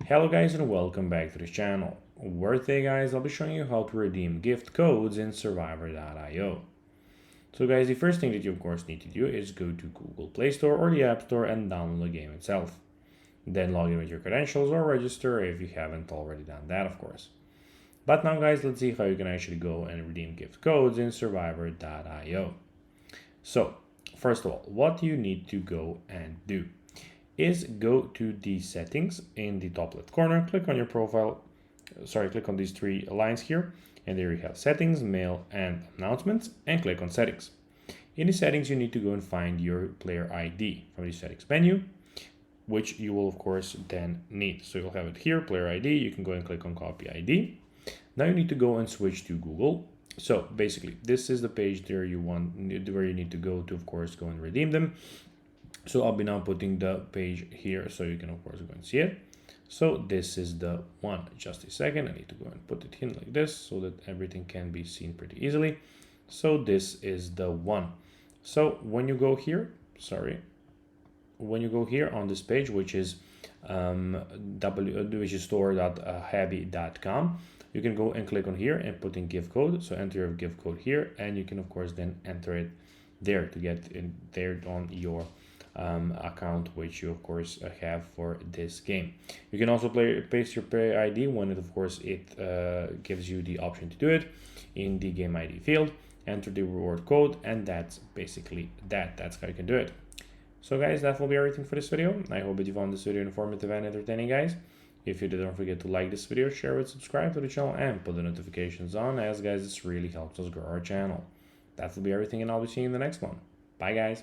Hello guys and welcome back to this channel, where today guys I'll be showing you how to redeem gift codes in survivor.io. So guys, the first thing that you of course need to do is go to Google Play Store or the App Store and download the game itself. Then log in with your credentials or register if you haven't already done that, of course. But now guys, let's see how you can actually go and redeem gift codes in survivor.io. So first of all, what you need to go and do is go to the settings in the top left corner, click on your profile, click on these three lines here, and there you have settings, mail, and announcements, and click on settings. In the settings, you need to go and find your player ID from the settings menu, which you will of course then need. So you'll have it here, player ID, you can go and click on copy ID. Now you need to go and switch to Google. So basically, this is the page there where you need to go to, of course, go and redeem them. So I'll be now putting the page here so you can of course go and see it. So this is the one. Just a second, I need to go and put it in like this so that everything can be seen pretty easily. So this is the one. So when you go here, on this page, which is store.happy.com, you can go and click on here and put in gift code. So enter your gift code here, and you can of course then enter it there to get in there on your account, which you of course have for this game. You can also paste your player ID when it gives you the option to do it in the game ID field. Enter the reward code, and that's basically that's how you can do it. So guys, that will be everything for this video. I hope that you found this video informative and entertaining, guys. If you did, don't forget to like this video, share it, subscribe to the channel, and put the notifications on, as guys, this really helps us grow our channel. That will be everything, and I'll be seeing you in the next one. Bye guys.